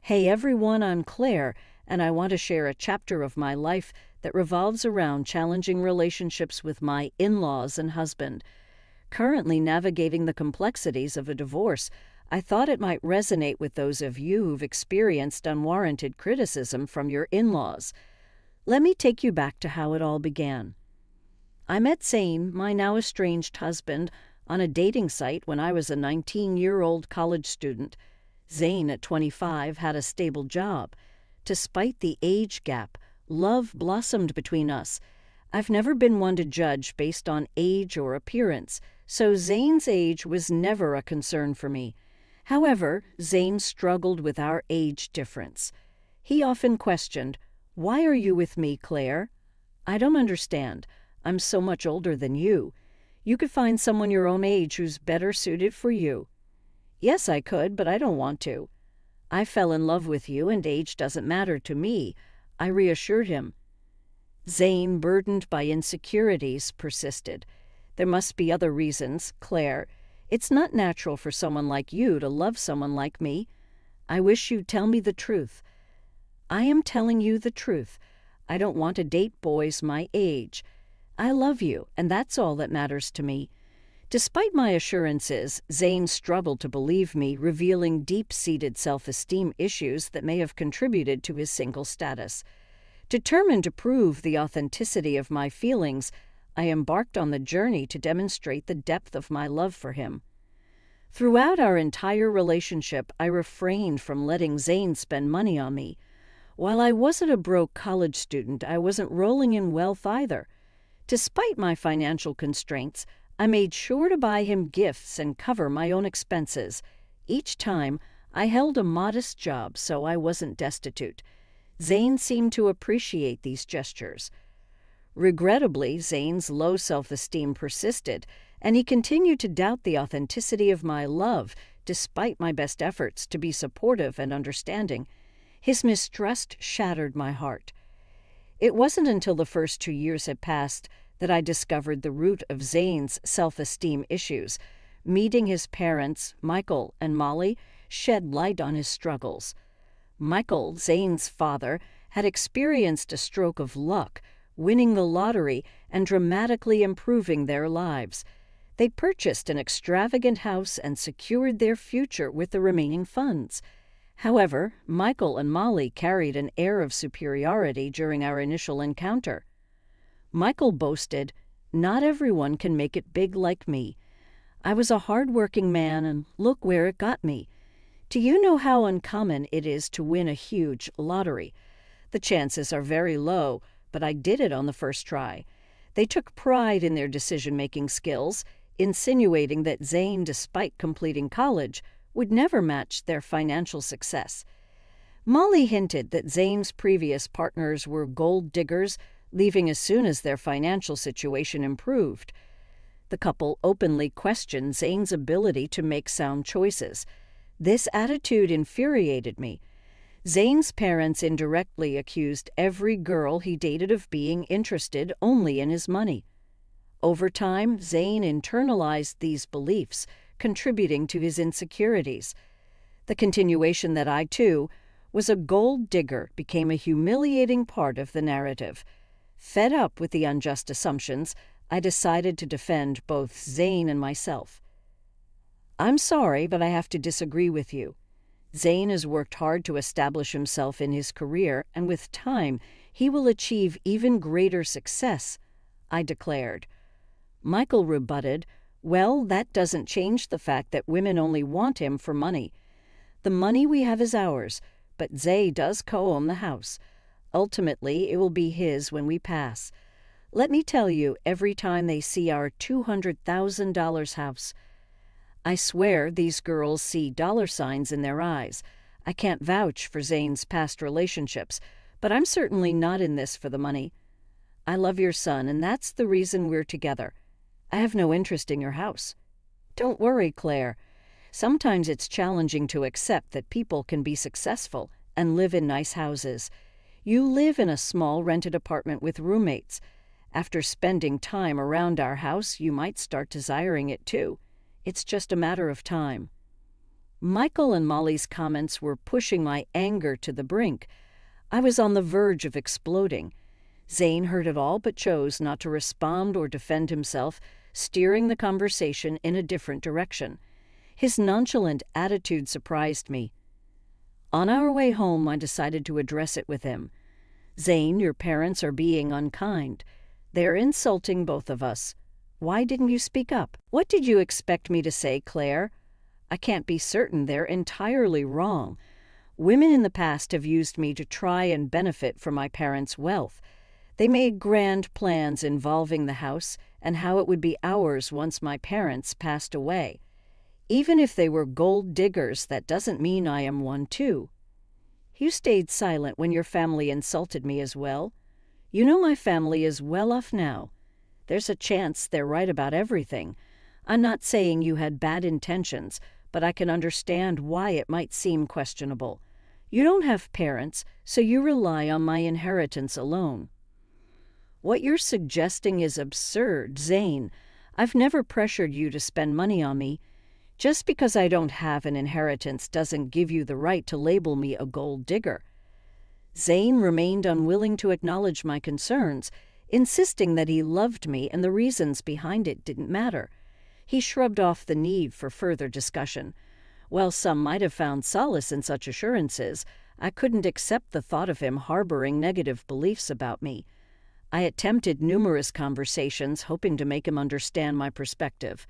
Hey everyone, I'm Claire, and I want to share a chapter of my life that revolves around challenging relationships with my in-laws and husband. Currently navigating the complexities of a divorce, I thought it might resonate with those of you who've experienced unwarranted criticism from your in-laws. Let me take you back to how it all began. I met Zane, my now estranged husband, on a dating site when I was a 19-year-old college student. Zane, at 25, had a stable job. Despite the age gap, love blossomed between us. I've never been one to judge based on age or appearance, so Zane's age was never a concern for me. However, Zane struggled with our age difference. He often questioned, "Why are you with me, Claire? I don't understand. I'm so much older than you. You could find someone your own age who's better suited for you." "Yes, I could, but I don't want to. I fell in love with you and age doesn't matter to me," I reassured him. Zane, burdened by insecurities, persisted. "There must be other reasons, Claire. It's not natural for someone like you to love someone like me. I wish you'd tell me the truth." "I am telling you the truth. I don't want to date boys my age. I love you, and that's all that matters to me." Despite my assurances, Zane struggled to believe me, revealing deep-seated self-esteem issues that may have contributed to his single status. Determined to prove the authenticity of my feelings, I embarked on the journey to demonstrate the depth of my love for him. Throughout our entire relationship, I refrained from letting Zane spend money on me. While I wasn't a broke college student, I wasn't rolling in wealth either. Despite my financial constraints, I made sure to buy him gifts and cover my own expenses. Each time, I held a modest job so I wasn't destitute. Zane seemed to appreciate these gestures. Regrettably, Zane's low self-esteem persisted, and he continued to doubt the authenticity of my love, despite my best efforts to be supportive and understanding. His mistrust shattered my heart. It wasn't until the first 2 years had passed that I discovered the root of Zane's self-esteem issues. Meeting his parents, Michael and Molly, shed light on his struggles. Michael, Zane's father, had experienced a stroke of luck, winning the lottery and dramatically improving their lives. They purchased an extravagant house and secured their future with the remaining funds. However, Michael and Molly carried an air of superiority during our initial encounter. Michael boasted, "Not everyone can make it big like me. I was a hard-working man, and look where it got me. Do you know how uncommon it is to win a huge lottery? The chances are very low, but I did it on the first try." They took pride in their decision-making skills, insinuating that Zane, despite completing college, would never match their financial success. Molly hinted that Zane's previous partners were gold diggers, leaving as soon as their financial situation improved. The couple openly questioned Zane's ability to make sound choices. This attitude infuriated me. Zane's parents indirectly accused every girl he dated of being interested only in his money. Over time, Zane internalized these beliefs, contributing to his insecurities. The continuation that I, too, was a gold digger became a humiliating part of the narrative. Fed up with the unjust assumptions, I decided to defend both Zane and myself. "I'm sorry, but I have to disagree with you. Zane has worked hard to establish himself in his career, and with time, he will achieve even greater success," I declared. Michael rebutted, "Well, that doesn't change the fact that women only want him for money. The money we have is ours, but Zay does co-own the house. Ultimately, it will be his when we pass. Let me tell you, every time they see our $200,000 house, I swear these girls see dollar signs in their eyes. I can't vouch for Zane's past relationships, but I'm certainly not in this for the money. I love your son, and that's the reason we're together. I have no interest in your house." "Don't worry, Claire. Sometimes it's challenging to accept that people can be successful and live in nice houses. You live in a small rented apartment with roommates. After spending time around our house, you might start desiring it too. It's just a matter of time." Michael and Molly's comments were pushing my anger to the brink. I was on the verge of exploding. Zane heard it all but chose not to respond or defend himself, steering the conversation in a different direction. His nonchalant attitude surprised me. On our way home, I decided to address it with him. Zane, your parents are being unkind. They're insulting both of us. Why didn't you speak up? What did you expect me to say, Claire? I can't be certain. They're entirely wrong. Women in the past have used me to try and benefit from my parents' wealth. They made grand plans involving the house and how it would be ours once my parents passed away. Even if they were gold diggers, that doesn't mean I am one too. You stayed silent when your family insulted me as well. You know my family is well off now. There's a chance they're right about everything. I'm not saying you had bad intentions, but I can understand why it might seem questionable. You don't have parents, so you rely on my inheritance alone. What you're suggesting is absurd, Zane. I've never pressured you to spend money on me. Just because I don't have an inheritance doesn't give you the right to label me a gold digger. Zane remained unwilling to acknowledge my concerns, insisting that he loved me and the reasons behind it didn't matter. He shrugged off the need for further discussion. While some might have found solace in such assurances, I couldn't accept the thought of him harboring negative beliefs about me. I attempted numerous conversations, hoping to make him understand my perspective.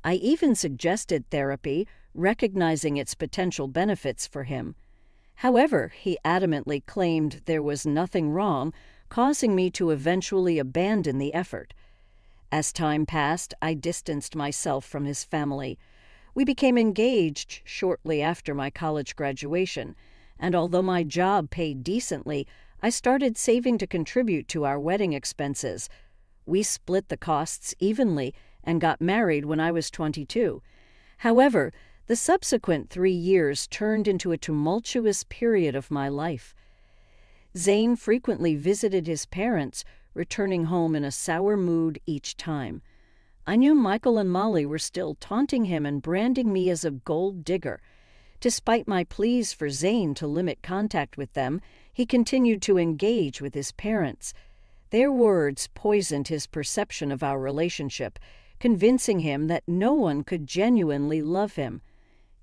I even suggested therapy, recognizing its potential benefits for him. However, he adamantly claimed there was nothing wrong, causing me to eventually abandon the effort. As time passed, I distanced myself from his family. We became engaged shortly after my college graduation, and although my job paid decently, I started saving to contribute to our wedding expenses. We split the costs evenly and got married when I was 22. However, the subsequent 3 years turned into a tumultuous period of my life. Zane frequently visited his parents, returning home in a sour mood each time. I knew Michael and Molly were still taunting him and branding me as a gold digger. Despite my pleas for Zane to limit contact with them, he continued to engage with his parents. Their words poisoned his perception of our relationship, convincing him that no one could genuinely love him.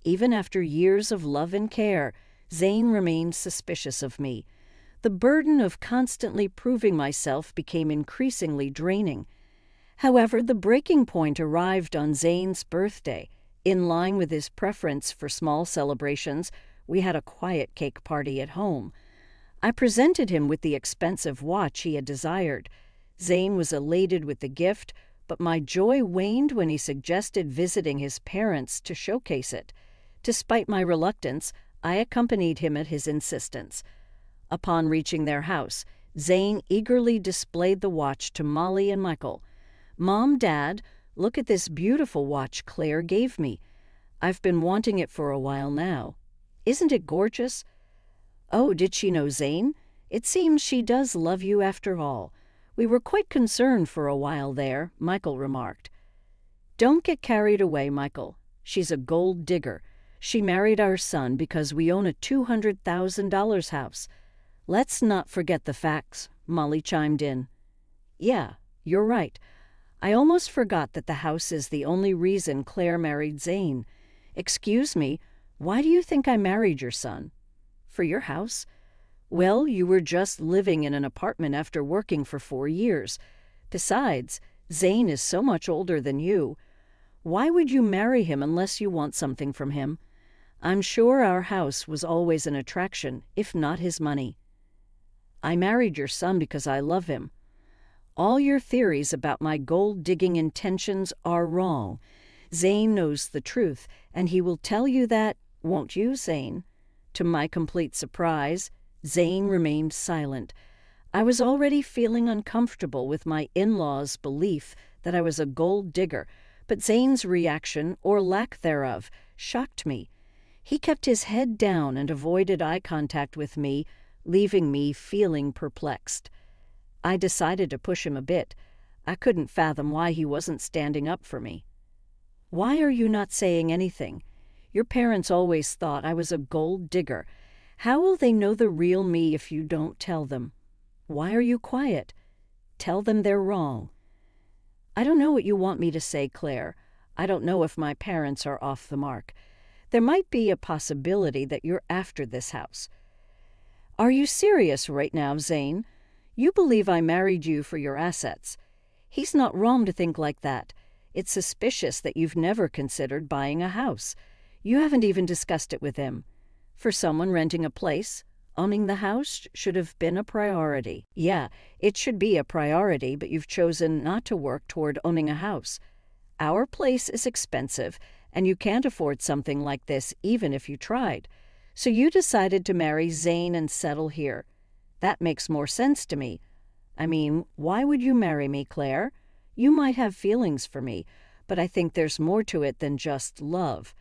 Even after years of love and care, Zane remained suspicious of me. The burden of constantly proving myself became increasingly draining. However, the breaking point arrived on Zane's birthday. In line with his preference for small celebrations, we had a quiet cake party at home. I presented him with the expensive watch he had desired. Zane was elated with the gift, but my joy waned when he suggested visiting his parents to showcase it. Despite my reluctance, I accompanied him at his insistence. Upon reaching their house, Zane eagerly displayed the watch to Molly and Michael. "Mom, Dad, look at this beautiful watch Claire gave me. I've been wanting it for a while now. Isn't it gorgeous?" "Oh, did she know Zane? It seems she does love you after all. We were quite concerned for a while there," Michael remarked. "Don't get carried away, Michael. She's a gold digger. She married our son because we own a $200,000 house. Let's not forget the facts," Molly chimed in. "Yeah, you're right. I almost forgot that the house is the only reason Claire married Zane. Excuse me, why do you think I married your son? For your house? Well, you were just living in an apartment after working for 4 years. Besides, Zane is so much older than you. Why would you marry him unless you want something from him? I'm sure our house was always an attraction, if not his money. I married your son because I love him. All your theories about my gold-digging intentions are wrong. Zane knows the truth, and he will tell you that, won't you, Zane?" To my complete surprise, Zane remained silent. I was already feeling uncomfortable with my in-laws' belief that I was a gold digger, but Zane's reaction, or lack thereof, shocked me. He kept his head down and avoided eye contact with me, leaving me feeling perplexed. I decided to push him a bit. I couldn't fathom why he wasn't standing up for me. "Why are you not saying anything? Your parents always thought I was a gold digger. How will they know the real me if you don't tell them? Why are you quiet? Tell them they're wrong." "I don't know what you want me to say, Claire. I don't know if my parents are off the mark. There might be a possibility that you're after this house." "Are you serious right now, Zane? You believe I married you for your assets. He's not wrong to think like that. It's suspicious that you've never considered buying a house. You haven't even discussed it with him. For someone renting a place, owning the house should have been a priority." "Yeah, it should be a priority, but you've chosen not to work toward owning a house. Our place is expensive, and you can't afford something like this even if you tried. So you decided to marry Zane and settle here. That makes more sense to me. I mean, why would you marry me, Claire? You might have feelings for me, but I think there's more to it than just love."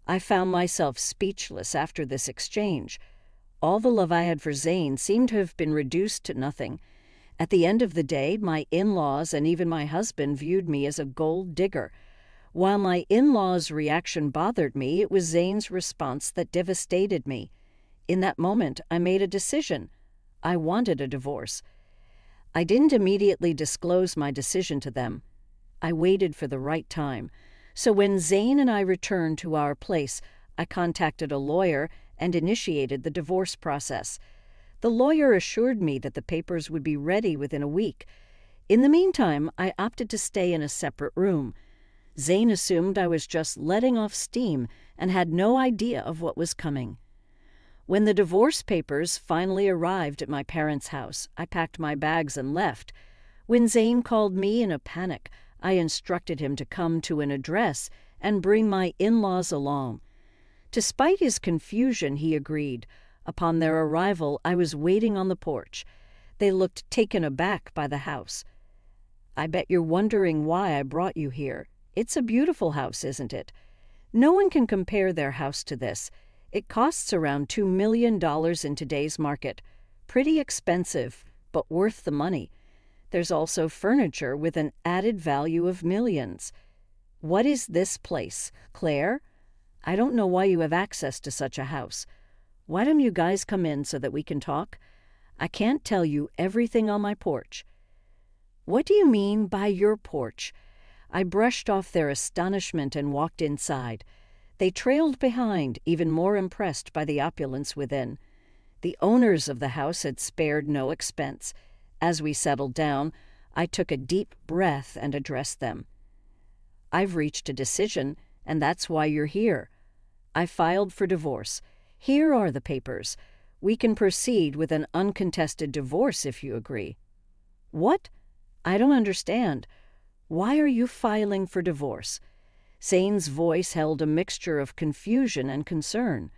I found myself speechless after this exchange. All the love I had for Zane seemed to have been reduced to nothing. At the end of the day, my in-laws and even my husband viewed me as a gold digger. While my in-laws' reaction bothered me, it was Zane's response that devastated me. In that moment, I made a decision. I wanted a divorce. I didn't immediately disclose my decision to them. I waited for the right time. So when Zane and I returned to our place, I contacted a lawyer and initiated the divorce process. The lawyer assured me that the papers would be ready within a week. In the meantime, I opted to stay in a separate room. Zane assumed I was just letting off steam and had no idea of what was coming. When the divorce papers finally arrived at my parents' house, I packed my bags and left. When Zane called me in a panic, I instructed him to come to an address and bring my in-laws along. Despite his confusion, he agreed. Upon their arrival, I was waiting on the porch. They looked taken aback by the house. "I bet you're wondering why I brought you here. It's a beautiful house, isn't it? No one can compare their house to this. It costs around $2 million in today's market. Pretty expensive, but worth the money. There's also furniture with an added value of millions. What is this place, Claire? I don't know why you have access to such a house. Why don't you guys come in so that we can talk? I can't tell you everything on my porch." "What do you mean by your porch?" I brushed off their astonishment and walked inside. They trailed behind, even more impressed by the opulence within. The owners of the house had spared no expense. As we settled down, I took a deep breath and addressed them. "I've reached a decision, and that's why you're here. I filed for divorce. Here are the papers. We can proceed with an uncontested divorce if you agree." "What? I don't understand. Why are you filing for divorce?" Zane's voice held a mixture of confusion and concern.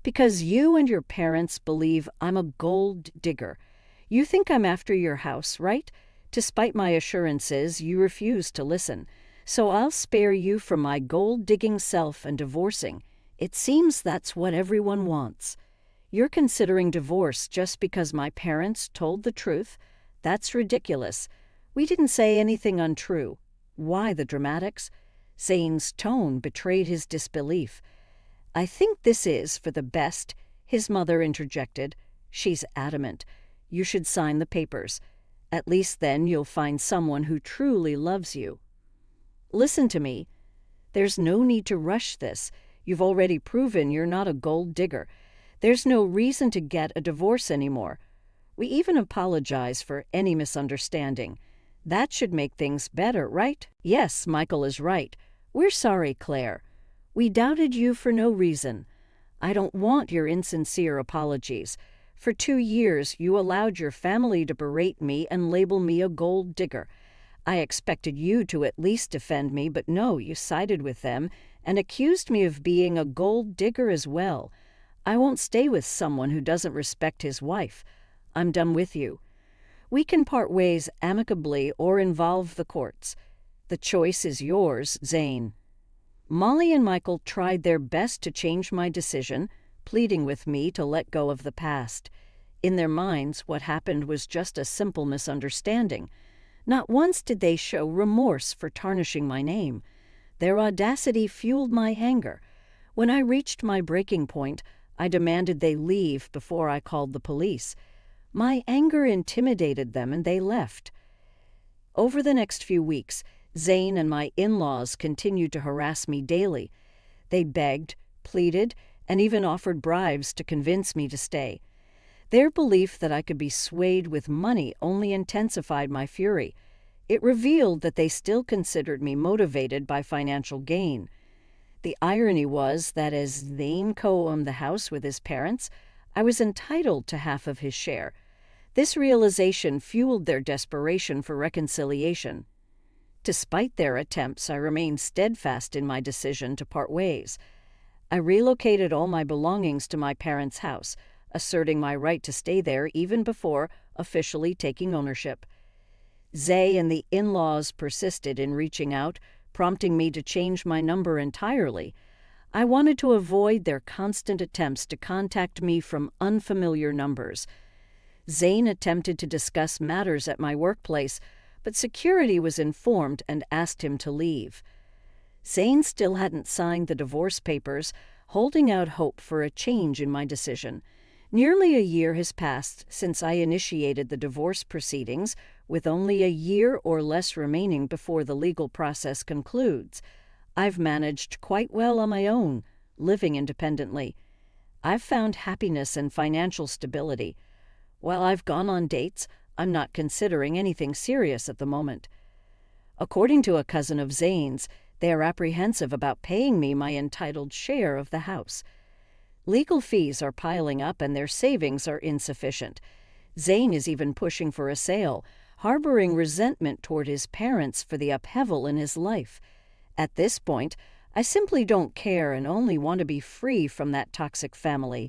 "Because you and your parents believe I'm a gold digger. You think I'm after your house, right? Despite my assurances, you refuse to listen. So I'll spare you from my gold-digging self and divorcing. It seems that's what everyone wants. You're considering divorce just because my parents told the truth? That's ridiculous. We didn't say anything untrue. Why the dramatics?" Zane's tone betrayed his disbelief. "I think this is for the best," his mother interjected. "She's adamant. You should sign the papers. At least then you'll find someone who truly loves you." "Listen to me. There's no need to rush this. You've already proven you're not a gold digger. There's no reason to get a divorce anymore. We even apologize for any misunderstanding. That should make things better, right?" "Yes, Michael is right. We're sorry, Claire. We doubted you for no reason. I don't want your insincere apologies. For 2 years, you allowed your family to berate me and label me a gold digger. I expected you to at least defend me, but no, you sided with them and accused me of being a gold digger as well. I won't stay with someone who doesn't respect his wife. I'm done with you. We can part ways amicably or involve the courts. The choice is yours, Zane." Molly and Michael tried their best to change my decision, pleading with me to let go of the past. In their minds, what happened was just a simple misunderstanding. Not once did they show remorse for tarnishing my name. Their audacity fueled my anger. When I reached my breaking point, I demanded they leave before I called the police. My anger intimidated them and they left. Over the next few weeks, Zane and my in-laws continued to harass me daily. They begged, pleaded, and even offered bribes to convince me to stay. Their belief that I could be swayed with money only intensified my fury. It revealed that they still considered me motivated by financial gain. The irony was that as Zane co-owned the house with his parents, I was entitled to half of his share. This realization fueled their desperation for reconciliation. Despite their attempts, I remained steadfast in my decision to part ways. I relocated all my belongings to my parents' house, asserting my right to stay there even before officially taking ownership. Zay and the in-laws persisted in reaching out, prompting me to change my number entirely. I wanted to avoid their constant attempts to contact me from unfamiliar numbers. Zane attempted to discuss matters at my workplace, but security was informed and asked him to leave. Zane still hadn't signed the divorce papers, holding out hope for a change in my decision. Nearly a year has passed since I initiated the divorce proceedings, with only a year or less remaining before the legal process concludes. I've managed quite well on my own, living independently. I've found happiness and financial stability. While I've gone on dates, I'm not considering anything serious at the moment. According to a cousin of Zane's, they are apprehensive about paying me my entitled share of the house. Legal fees are piling up and their savings are insufficient. Zane is even pushing for a sale, harboring resentment toward his parents for the upheaval in his life. At this point, I simply don't care and only want to be free from that toxic family.